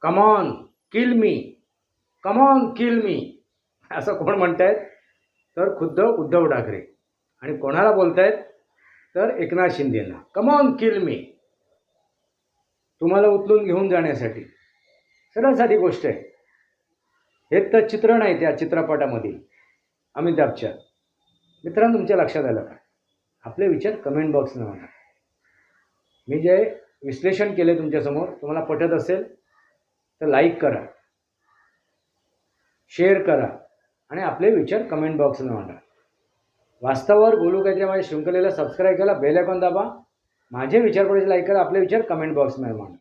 Come on kill me, come on kill me असं कोण म्हणतायत तर खुद्द उद्धव ठाकरे. आणि कोणाला बोलतायत तर एकनाथ शिंदेंना. कम ऑन किल मी, तुम्हाला उचलून घेऊन जाण्यासाठी. सरळ साधी गोष्ट आहे. हे तर चित्रण आहे त्या चित्रपटामधील अमिताभच्या. मित्रांनो, तुमच्या लक्षात आलं का? आपले विचार कमेंट बॉक्सनं म्हणा. मी जे विश्लेषण केले तुमच्यासमोर, तुम्हाला पटत असेल तर लाईक करा, शेअर करा आणि आपले विचार कमेंट बॉक्सनं म्हणा. वास्तवावर बोलू काहीतरी माझ्या शृंखलेला सबस्क्राईब करा, बेल आयकॉन दाबा, माझे विचार पडले लाईक करा, आपले विचार कमेंट बॉक्समध्ये म्हणा.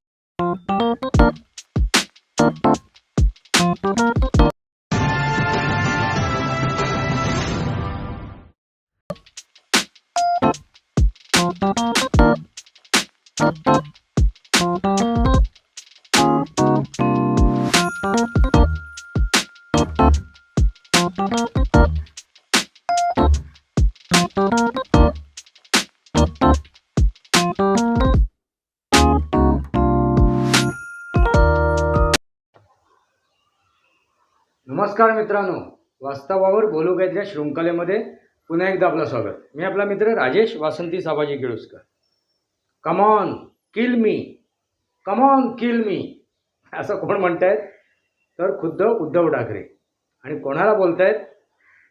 नमस्कार मित्रांनो, वास्तवावर बोलू काहीतरी शृंखलेमध्ये पुन्हा एकदा आपलं स्वागत. मी आपला मित्र Rajesh Vasanti Sabaji Keluskar. Come on kill me, come on kill me असं कोण म्हणतायत तर खुद्द उद्धव ठाकरे. आणि कोणाला बोलतायत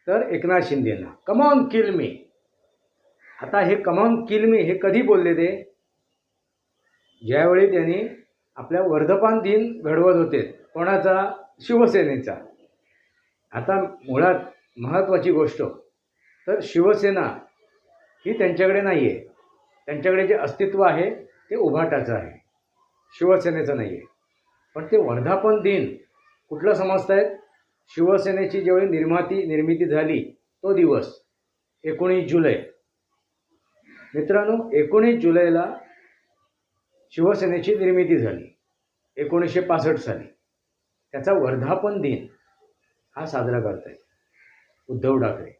तर एकनाथ शिंदेंना. कम ऑन किल मी. आता हे कम ऑन किल मी हे कधी बोलले ते? ज्यावेळी त्यांनी आपल्या वर्धमान दिन घडवत होते. कोणाचा? शिवसेनेचा. आता मुळात महत्त्वाची गोष्ट तर शिवसेना ही त्यांच्याकडे नाही आहे. त्यांच्याकडे जे अस्तित्व आहे ते उभाटाचं आहे, शिवसेनेचं नाही आहे. पण ते वर्धापन दिन कुठलं समजतायत? शिवसेनेची ज्यावेळी निर्मिती झाली तो दिवस 19 जुलै. मित्रांनो, 19 जुलैला शिवसेनेची निर्मिती झाली 1965 साली. त्याचा वर्धापन दिन हा साजरा करतायत उद्धव ठाकरे.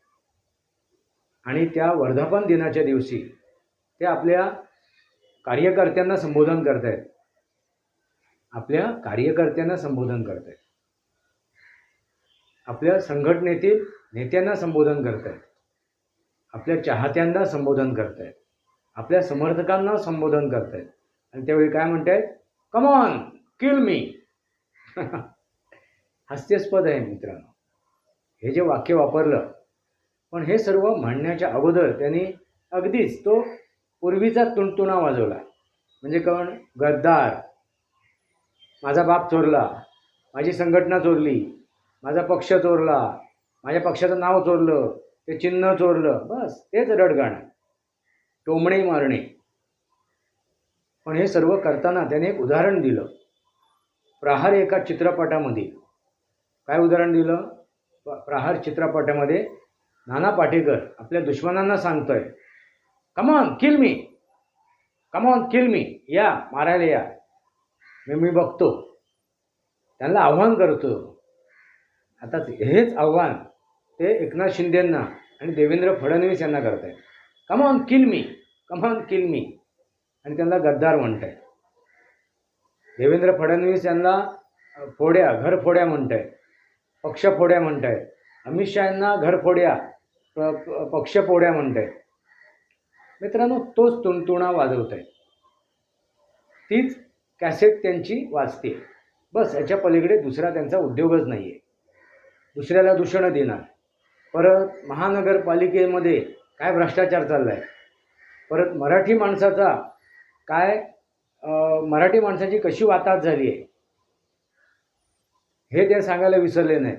आणि त्या वर्धापन दिनाच्या दिवशी ते आपल्या कार्यकर्त्यांना संबोधन करतायत. आपल्या संघटनेतील नेत्यांना संबोधन करतायत. आपल्या चाहत्यांना संबोधन करतायत. आपल्या समर्थकांना संबोधन करतायत. आणि त्यावेळी काय म्हणतायत? कम ऑन किल मी. हास्यास्पद आहे मित्रांनो हे जे वाक्य वापरलं. पण हे सर्व म्हणण्याच्या अगोदर त्यांनी अगदीच तो पूर्वीचा तुणतुणा वाजवला. म्हणजे कोण? गद्दार, माझा बाप चोरला, माझी संघटना चोरली, माझा पक्ष चोरला, माझ्या पक्षाचं नाव चोरलं, ते चिन्ह चोरलं. बस तेच रडगाणं, टोमणे मारणे. पण हे सर्व करताना त्याने एक उदाहरण दिलं. प्रहार एका चित्रपटामध्ये काय उदाहरण दिलं? प्रहार चित्रपटामध्ये नाना पाटेकर आपल्या दुश्मनांना सांगतोय, कम on kill me, come on kill मी, या मारायला या, मी बघतो. त्यांना आव्हान करतो. आता हेच आव्हान ते एकनाथ शिंदेंना आणि देवेंद्र फडणवीस यांना करतायत. Come on kill me, come on kill me. आणि त्यांना गद्दार म्हणतायत. देवेंद्र फडणवीस यांना घरफोड्या म्हणतायत, पक्षफोड्या म्हणतायत. अमित शहा यांना घरफोड्या, पक्षफोड्या म्हणतायत. मित्रांनो, तोच तुणतुणा वाजवत आहे. तीच कॅसेट त्यांची वाजते. बस याच्या पलीकडे दुसरा त्यांचा उद्योगच नाही आहे. दुसऱ्याला दूषणं देणार. परत महानगरपालिकेमध्ये काय भ्रष्टाचार चालला आहे. परत मराठी माणसाचा काय मराठी माणसाची कशी वाताहत झाली आहे हे ते सांगायला विसरले नाही.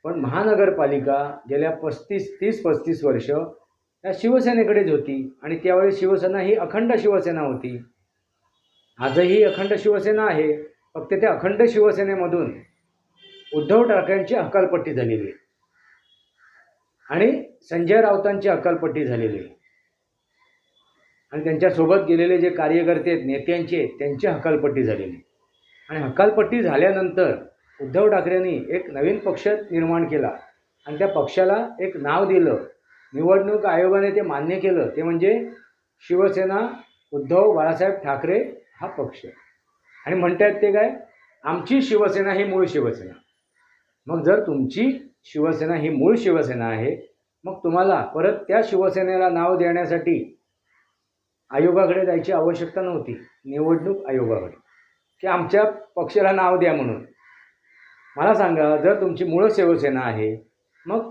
पण महानगरपालिका गेल्या 30-35 वर्ष त्या शिवसेनेकडेच होती. आणि त्यावेळी शिवसेना ही अखंड शिवसेना होती. आजही अखंड शिवसेना आहे. फक्त त्या अखंड शिवसेनेमधून उद्धव ठाकरेंची हकालपट्टी झालेली आहे आणि संजय राऊतांची हकालपट्टी झालेली आहे. आणि त्यांच्यासोबत गेलेले जे कार्यकर्ते आहेत, नेत्यांचे, त्यांची हकालपट्टी झालेली. आणि हकालपट्टी झाल्यानंतर उद्धव ठाकरेंनी एक नवीन पक्ष निर्माण केला आणि त्या पक्षाला एक नाव दिलं. निवडणूक आयोगाने ते मान्य केलं. ते म्हणजे शिवसेना उद्धव बाळासाहेब ठाकरे हा पक्ष. आणि म्हणतात ते काय? आमची शिवसेना ही मूळ शिवसेना. मग जर तुमची शिवसेना ही मूळ शिवसेना आहे, मग तुम्हाला परत त्या शिवसेनेला नाव देण्यासाठी आयोगाकडे जायची आवश्यकता नव्हती, निवडणूक आयोगाकडे, की आमच्या पक्षाला नाव द्या म्हणून. मला सांगा, जर तुमची मूळ शिवसेना आहे, मग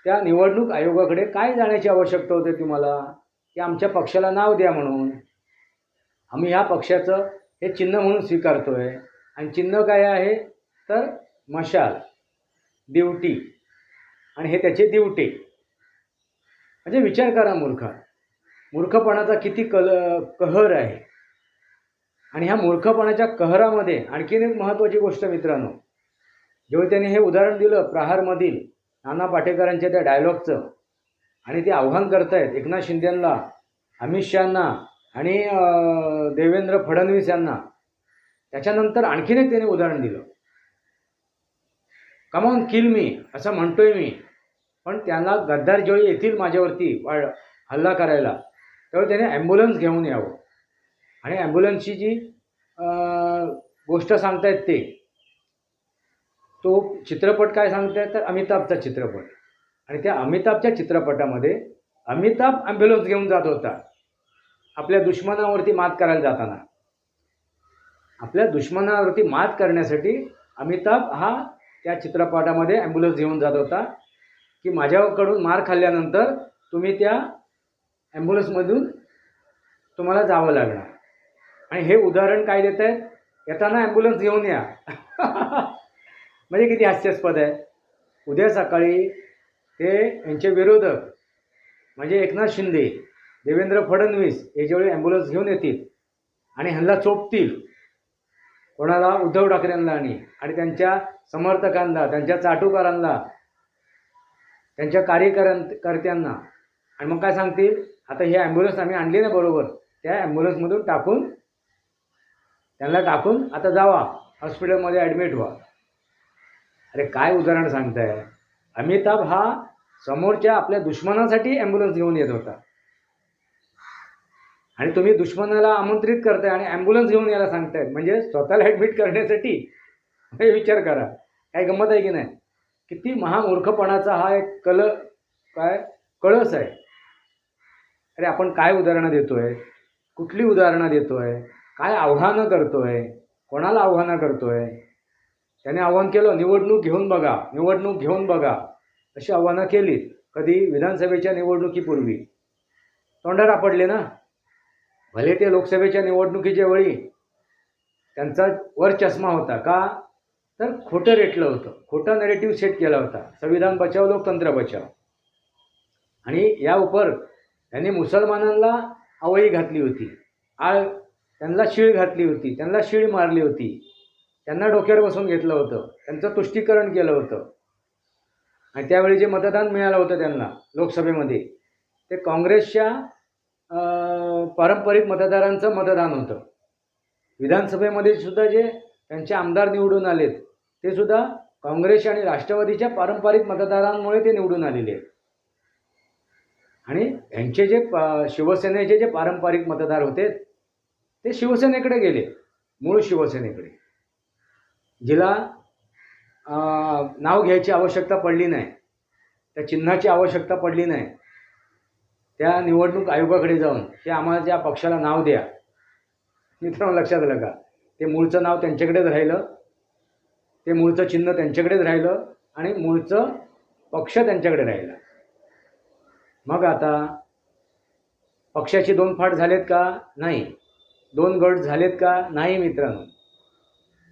त्या निवडणूक आयोगाकडे काय जाण्याची आवश्यकता होती तुम्हाला, की आमच्या पक्षाला नाव द्या म्हणून. आम्ही ह्या पक्षाचं हे चिन्ह म्हणून स्वीकारतोय, आणि चिन्ह काय आहे तर मशाल, दिवटी, आणि हे त्याचे दिवटे. म्हणजे विचार करा मूर्खपणाचा किती कहर आहे. आणि ह्या मूर्खपणाच्या कहरामध्ये आणखीन एक महत्त्वाची गोष्ट मित्रांनो, जेव्हा त्यांनी हे उदाहरण दिलं प्रहारमधील नाना पाटेकरांच्या त्या डायलॉगचं, आणि ते आव्हान करतायत एकनाथ शिंदेंना, अमित शहांना आणि देवेंद्र फडणवीस यांना, त्याच्यानंतर आणखीन एक त्याने उदाहरण दिलं, कम ऑन किल मी असं म्हणतोय मी, पण त्यांना गद्दार ज्यावेळी येतील माझ्यावरती हल्ला करायला, त्यावेळी त्याने ॲम्ब्युलन्स घेऊन यावं. आणि ॲम्ब्युलन्सची जी गोष्ट सांगतायत तो चित्रपट काय सांगतायत तर अमिताभचा चित्रपट. आणि त्या अमिताभच्या चित्रपटामध्ये अमिताभ ॲम्ब्युलन्स घेऊन जात होता आपल्या दुश्मनावरती मात करायला जाताना. आपल्या दुश्मनावरती मात करण्यासाठी अमिताभ हा त्या चित्रपटामध्ये ॲम्ब्युलन्स घेऊन जात होता, की माझ्याकडून मार खाल्ल्यानंतर तुम्ही त्या ॲम्ब्युलन्समधून तुम्हाला जावं लागणार. आणि हे उदाहरण काय देत आहेत, येताना ॲम्ब्युलन्स घेऊन या. म्हणजे किती हास्यास्पद आहे. उद्या सकाळी ते यांचे विरोधक म्हणजे एकनाथ शिंदे, देवेंद्र फडणवीस हे ज्यावेळी ॲम्ब्युलन्स घेऊन येतील आणि ह्यांना चोपतील, कोणाला, उद्धव ठाकरेंना आणि त्यांच्या समर्थकांना, त्यांच्या चाटुकारांना, त्यांच्या कार्यकर्त्यांना, आणि मग काय सांगतील, आता ही ॲम्ब्युलन्स आम्ही आणली ना बरोबर, त्या ॲम्ब्युलन्समधून त्यांना टाकून आता जावा हॉस्पिटलमध्ये ॲडमिट व्हा. अरे काय उदाहरण सांगताय. अमिताभ हा समोरच्या आपल्या दुश्मनासाठी ॲम्ब्युलन्स घेऊन येत होता, आणि तुम्ही दुश्मनाला आमंत्रित करताय आणि ॲम्ब्युलन्स घेऊन यायला सांगतायत, म्हणजे स्वतःला ॲडमिट करण्यासाठी. हे विचार करा, काय गंमत आहे की नाही. किती महामूर्खपणाचा हा एक कळस आहे. अरे आपण काय उदाहरणं देतोय, कुठली उदाहरणं देतोय, काय आव्हानं करतोय, कोणाला आव्हानं करतोय. त्याने आव्हान केलं निवडणूक घेऊन बघा, अशी आव्हानं केली. कधी विधानसभेच्या निवडणुकीपूर्वी तोंडात आपडले ना. भले ते लोकसभेच्या निवडणुकीच्या वेळी त्यांचा वर चष्मा होता, का तर खोटं रेटलं होतं, खोटा नरेटिव्ह सेट केला होता, संविधान बचाव लोकतंत्र बचाव. आणि या उपर त्यांनी मुसलमानांना आवळी घातली होती, त्यांना शीळ घातली होती, त्यांना शीळ मारली होती, त्यांना डोक्यावर बसून घेतलं होतं, त्यांचं तुष्टीकरण केलं होतं. आणि त्यावेळी जे मतदान मिळालं होतं त्यांना लोकसभेमध्ये, ते काँग्रेसच्या पारंपरिक मतदारांचं मतदान होतं. विधानसभेमध्ये सुद्धा जे त्यांचे आमदार निवडून आलेत, ते सुद्धा काँग्रेस आणि राष्ट्रवादीच्या पारंपरिक मतदारांमुळे ते निवडून आलेले आहेत. आणि यांचे जे शिवसेनेचे जे पारंपरिक मतदार होते, ते शिवसेनेकडे गेले, मूळ शिवसेनेकडे, जिला नाव घ्यायची आवश्यकता पडली नाही, त्या चिन्हाची आवश्यकता पडली नाही. त्या निवडणूक आयोगाकडे जाऊन ते आम्हाला ज्या पक्षाला नाव द्या. मित्रांनो लक्षात आलं का, ते मूळचं नाव त्यांच्याकडेच राहिलं, ते मूळचं चिन्ह त्यांच्याकडेच राहिलं, आणि मूळचं पक्ष त्यांच्याकडे राहिला. मग आता पक्षाचे दोन फाट झालेत का नाही, दोन गट झालेत का नाही. मित्रांनो,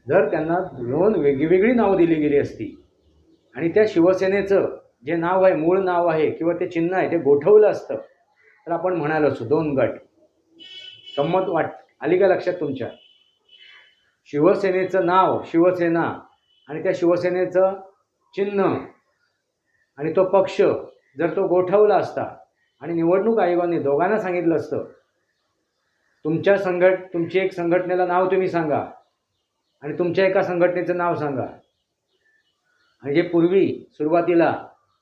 जर त्यांना दोन वेगवेगळी नावं दिली गेली असती आणि त्या शिवसेनेचं जे नाव आहे, मूळ नाव आहे किंवा ते चिन्ह आहे, ते गोठवलं असतं, तर आपण म्हणालो असतो दोन गट. गंमत आली का लक्षात तुमच्या. शिवसेनेचं नाव शिवसेना आणि त्या शिवसेनेचं चिन्ह आणि तो पक्ष जर तो गोठवला असता आणि निवडणूक आयोगाने दोघांना सांगितलं असतं, तुमची एक संघटनेला नाव तुम्ही सांगा आणि तुमच्या एका संघटनेचं नाव सांगा. आणि जे पूर्वी सुरुवातीला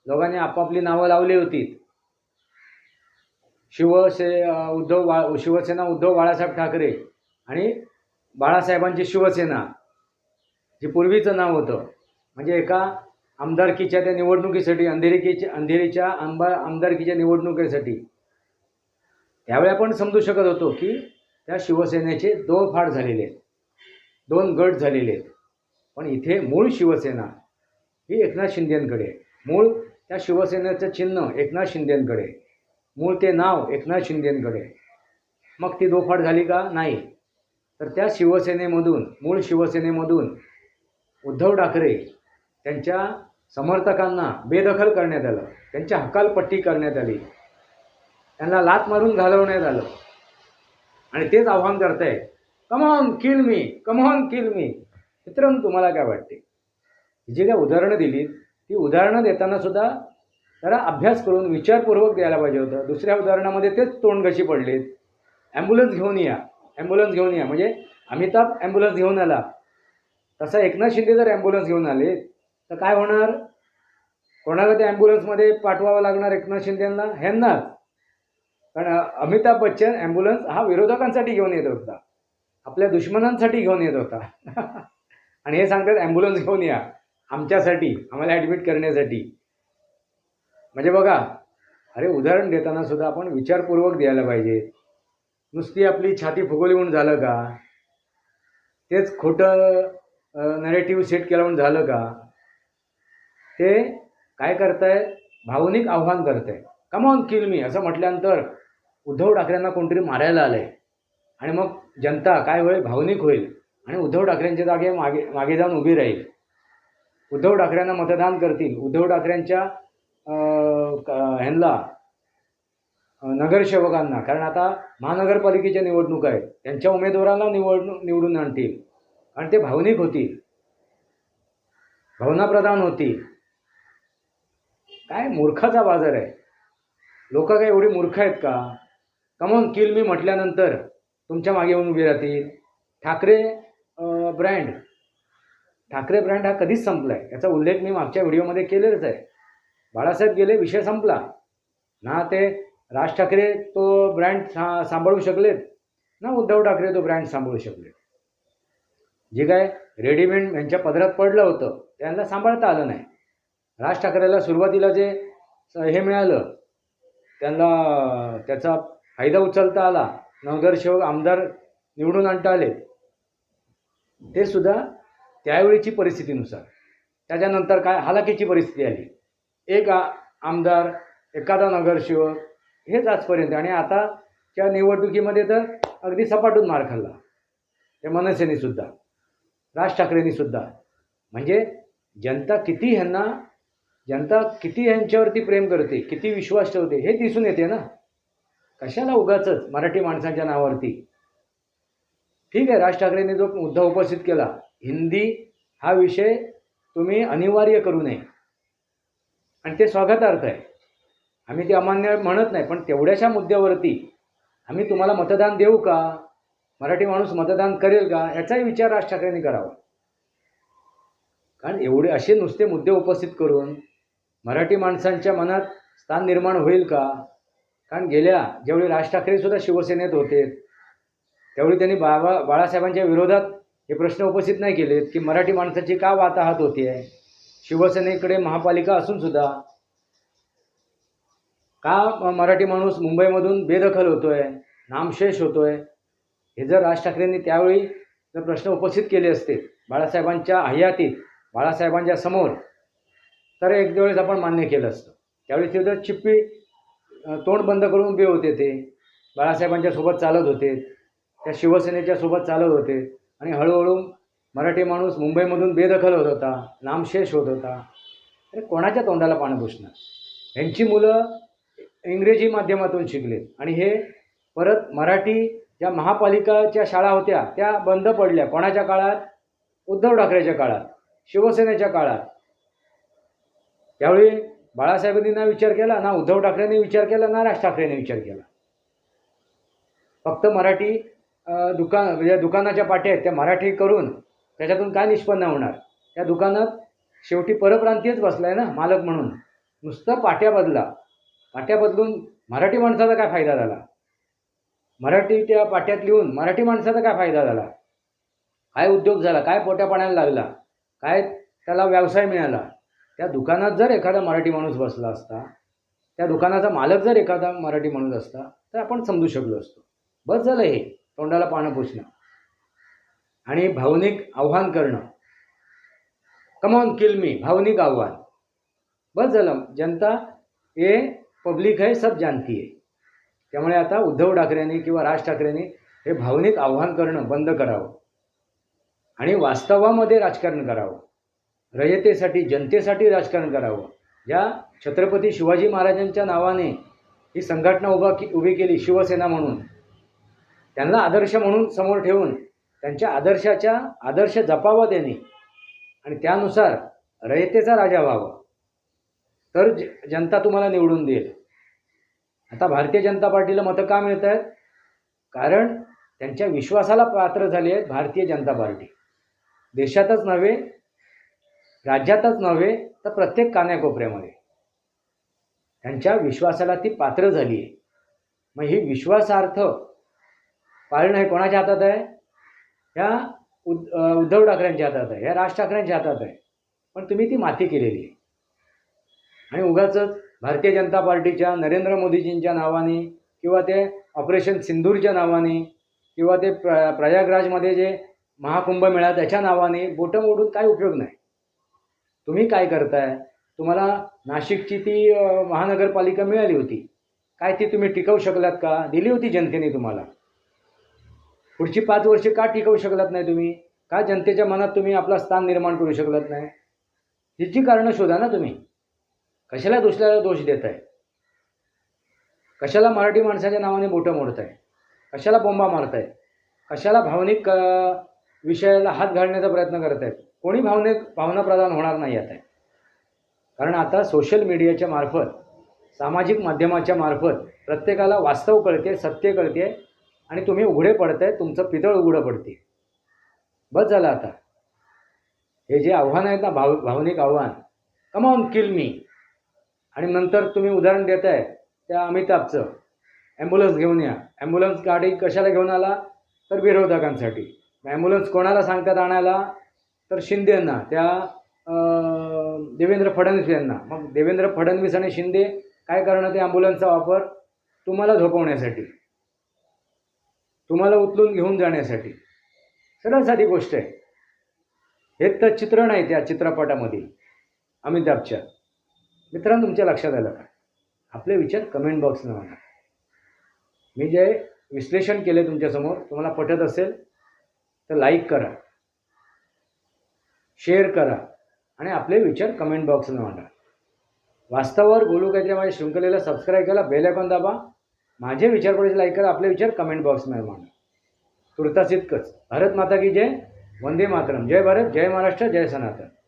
दोघांनी आपापली नावं लावली होती, शिवसेना उद्धव बाळासाहेब ठाकरे आणि बाळासाहेबांची शिवसेना, जे पूर्वीचं नाव होतं, म्हणजे एका आमदारकीच्या त्या निवडणुकीसाठी अंधेरीच्या आमदारकीच्या निवडणुकीसाठी त्यावेळी आपण समजू शकत होतो की त्या शिवसेनेचे दोफाड झालेले आहेत, दोन गट झालेले आहेत. पण इथे मूळ शिवसेना ही एकनाथ शिंदेंकडे, मूळ त्या शिवसेनेचं चिन्ह एकनाथ शिंदेंकडे, मूळ ते नाव एकनाथ शिंदेंकडे. मग ती दोफाड झाली का? नाही. तर त्या शिवसेनेमधून, मूळ शिवसेनेमधून उद्धव ठाकरे त्यांच्या समर्थकांना बेदखल करण्यात आलं, त्यांच्या हकालपट्टी करण्यात आली, त्यांना लाथ मारून घालवण्यात आलं. आणि तेच आव्हान करताय, कम on kill me, come on kill मी. मित्रांनो, तुम्हाला काय वाटते? जी काय उदाहरणं दिली ती उदाहरणं देताना सुद्धा जरा अभ्यास करून विचारपूर्वक द्यायला पाहिजे होतं. दुसऱ्या उदाहरणामध्ये तेच तोंडघशी पडलेत. ॲम्ब्युलन्स घेऊन या, ॲम्ब्युलन्स घेऊन या, म्हणजे अमिताभ ॲम्ब्युलन्स घेऊन आला, तसा एकनाथ शिंदे जर ॲम्ब्युलन्स घेऊन आले तर काय होणार? कोणाला त्या ॲम्ब्युलन्समध्ये पाठवावं लागणार? एकनाथ शिंदेंना, ह्यांनाच. कारण अमिताभ बच्चन ॲम्ब्युलन्स हा विरोधकांसाठी घेऊन येत होता, आपल्या दुश्मनांसाठी घेऊन येत होता. आणि हे सांगतात ॲम्ब्युलन्स घेऊन या आमच्यासाठी, आम्हाला ॲडमिट करण्यासाठी. म्हणजे बघा, अरे उदाहरण देताना सुद्धा आपण विचारपूर्वक द्यायला पाहिजे. नुसती आपली छाती फुगवली म्हणून झालं का? तेच खोटं नरेटिव्ह सेट केलं म्हणून झालं का? ते काय करताय? भावनिक आव्हान करताय, कम ऑन किल मी असं म्हटल्यानंतर उद्धव ठाकरेंना कोणतरी मारायला आलंय आणि मग जनता काय होईल? भावनिक होईल आणि उद्धव ठाकरेंच्या जागे मागे जाऊन उभी राहील. उद्धव ठाकरेंना मतदान करतील. उद्धव ठाकरेंच्या ह्यांना नगरसेवकांना, कारण आता महानगरपालिकेच्या निवडणुका आहेत, त्यांच्या उमेदवारांना निवडून आणतील आणि ते भावनिक होतील, भावनाप्रधान होतील. काय मूर्खाचा बाजार आहे. लोक काय एवढी मूर्ख आहेत का? कम ऑन किल मी म्हटल्यानंतर तुमच्या मागे येऊन उभी राहतील. ठाकरे ब्रँड हा कधीच संपला आहे, याचा उल्लेख मी मागच्या व्हिडिओमध्ये केलेलाच आहे. बाळासाहेब गेले, विषय संपला ना. ते राज ठाकरे तो ब्रँड सांभाळू शकलेत ना, उद्धव ठाकरे तो ब्रँड सांभाळू शकलेत. जे काय रेडीमेड यांच्या पदरात पडलं होतं त्यांना सांभाळता आलं नाही. राज ठाकरेला सुरुवातीला जे हे मिळालं त्यांना त्याचा फायदा उचलता आला, नगरसेवक आमदार निवडून आणता आले, ते सुद्धा त्यावेळीची परिस्थितीनुसार. त्याच्यानंतर काय हालाकीची परिस्थिती आली, एक आमदार, एखादा नगरसेवक, हेच आजपर्यंत. आणि आताच्या निवडणुकीमध्ये तर अगदी सपाटून मार खाल्ला त्या मनसेने सुद्धा, राज ठाकरेंनी सुद्धा. म्हणजे जनता किती ह्यांच्यावरती प्रेम करते, किती विश्वास ठेवते हे दिसून येते ना. कशाला उगाचच मराठी माणसांच्या नावावरती. ठीक आहे, राज ठाकरेंनी जो मुद्दा उपस्थित केला, हिंदी हा विषय तुम्ही अनिवार्य करू नये, आणि ते स्वागतार्थ आहे, आम्ही ते अमान्य म्हणत नाही. पण तेवढ्याशा मुद्द्यावरती आम्ही तुम्हाला मतदान देऊ का? मराठी माणूस मतदान करेल का? याचाही विचार राज ठाकरेंनी करावा. कारण एवढे असे नुसते मुद्दे उपस्थित करून मराठी माणसांच्या मनात स्थान निर्माण होईल का? कारण ज्यावेळी राज ठाकरेसुद्धा शिवसेनेत होते त्यावेळी त्यांनी बाळासाहेबांच्या विरोधात हे प्रश्न उपस्थित नाही केलेत की मराठी माणसाची का वाताहत होती आहे, शिवसेनेकडे महापालिका असून सुद्धा का मराठी माणूस मुंबईमधून बेदखल होतोय, नामशेष होतोय. हे जर राज ठाकरेंनी त्यावेळी जर प्रश्न उपस्थित केले असते बाळासाहेबांच्या हयातीत, बाळासाहेबांच्या समोर, तर एक वेळेस आपण मान्य केलं असतं. त्यावेळी ते तर चिप्पी तोंड बंद करून उभे होते, ते बाळासाहेबांच्या सोबत चालत होते, त्या शिवसेनेच्या सोबत चालत होते, आणि हळूहळू मराठी माणूस मुंबईमधून बेदखल होत होता, नामशेष होत होता. अरे कोणाच्या तोंडाला पाणी पुसणार? ह्यांची मुलं इंग्रजी माध्यमातून शिकलेत आणि हे परत मराठी ज्या महापालिकाच्या शाळा होत्या त्या बंद पडल्या. कोणाच्या काळात? उद्धव ठाकरेच्या काळात, शिवसेनेच्या काळात. त्यावेळी बाळासाहेबांनी ना विचार केला, ना उद्धव ठाकरेंनी विचार केला, ना राज ठाकरेंनी विचार केला. फक्त मराठी म्हणजे दुकानाच्या पाट्या आहेत त्या मराठी करून त्याच्यातून काय निष्पन्न होणार? त्या दुकानात शेवटी परप्रांतीयच बसलाय ना मालक म्हणून. नुसतं पाट्या बदलून मराठी माणसाचा काय फायदा झाला? मराठी त्या पाट्यात लिहून मराठी माणसाचा काय फायदा झाला? काय उद्योग झाला? काय पोट्या पाण्याला लागला? काय त्याला व्यवसाय मिळाला, त्या दुकानात जर एखादा मराठी माणूस बसला असता, त्या दुकानाचा मालक जर एखादा मराठी माणूस असता, तर आपण समजू शकलो असतो. बस झालं हे तोंडाला पानं पुसणं आणि भावनिक आव्हान करणं. कम ऑन किल मी, भावनिक आव्हान. बस झालं. जनता ये पब्लिक है, सब जानती है. त्यामुळे आता उद्धव ठाकरेंनी किंवा राज ठाकरेंनी हे भावनिक आव्हान करणं बंद करावं आणि वास्तवामध्ये राजकारण करावं. रयतेसाठी, जनतेसाठी राजकारण करावं. ज्या छत्रपती शिवाजी महाराजांच्या नावाने ही संघटना उभी केली शिवसेना म्हणून, त्यांना आदर्श म्हणून समोर ठेवून त्यांच्या आदर्श जपावा त्यांनी आणि त्यानुसार रयतेचा राजा व्हावा, तर जनता तुम्हाला निवडून देईल. आता भारतीय जनता पार्टीला मतं का मिळत आहेत? कारण त्यांच्या विश्वासाला पात्र झाली आहे भारतीय जनता पार्टी. देशातच नव्हे, राज्यातच नव्हे, तर प्रत्येक कान्याकोपऱ्यामध्ये त्यांच्या विश्वासाला ती पात्र झाली आहे. मग ही विश्वासार्थ पाळणं हे कोणाच्या हातात आहे? ह्या उद्धव ठाकरेंच्या हातात आहे, ह्या राज ठाकरेंच्या हातात आहे. पण तुम्ही ती माती केलेली आहे आणि उगाचच भारतीय जनता पार्टीच्या, नरेंद्र मोदीजींच्या नावाने किंवा ते ऑपरेशन सिंदूरच्या नावाने किंवा ते प्रयागराजमध्ये जे महाकुंभ मेळा त्याच्या नावाने बोटं मोडून काय उपयोग नाही. तुम्ही काय करताय? तुम्हाला नाशिकची ती महानगरपालिका मिळाली होती, काय ती तुम्ही टिकवू शकलात का? दिली होती जनतेने तुम्हाला. पुढची 5 वर्षे का टिकवू शकलात नाही तुम्ही? का जनतेच्या मनात तुम्ही आपला स्थान निर्माण करू शकलात नाही? हिची कारणं शोधा ना तुम्ही. कशाला दुसऱ्याला दोष देताय? कशाला मराठी माणसाच्या नावाने बोटं मोडताय? कशाला बोंबा मारताय? कशाला भावनिक विषयाला हात घालण्याचा प्रयत्न करतायत? कोणी भावनाप्रधान होणार नाही आता. कारण आता सोशल मीडियाच्या मार्फत, सामाजिक माध्यमाच्या मार्फत प्रत्येकाला वास्तव कळते, सत्य कळते आणि तुम्ही उघडे पडताय, तुमचं पितळ उघडं पडते. बस झालं आता. हे जे आव्हान आहेत ना, भावनिक आव्हान, कम ऑन किल मी, आणि नंतर तुम्ही उदाहरण देताय त्या अमिताभचं, ॲम्ब्युलन्स घेऊन या. ॲम्ब्युलन्स गाडी कशाला घेऊन आला? तर विरोधकांसाठी. ॲम्ब्युलन्स कोणाला सांगतात आणायला? तर शिंदेंना, त्या देवेंद्र फडणवीस यांना. मग देवेंद्र फडणवीस आणि शिंदे काय करणार? ते ॲम्ब्युलन्सचा वापर तुम्हाला झोपवण्यासाठी, तुम्हाला उचलून घेऊन जाण्यासाठी. सरळ साधी गोष्ट आहे. हे तर चित्रण आहे त्या चित्रपटामधील अमिताभच्या. मित्रांनो, तुमच्या लक्षात आलं का? आपले विचार कमेंट बॉक्सनं म्हणा. मी जे विश्लेषण केले तुमच्यासमोर, तुम्हाला पटत असेल तर लाईक करा, शेअर करा आणि आपले विचार कमेंट बॉक्सनं मांडा. वास्तवावर बोलू काहीतरी माझ्या शृंखलेला सबस्क्राईब करा, बेल आयकॉन दाबा, माझे विचार पडले लाईक करा, आपले विचार कमेंट बॉक्समध्ये मांडा. तुर्तास इतकंच. भारत माता की जय, वंदे मातरम. जय भारत, जय महाराष्ट्र, जय सनातन.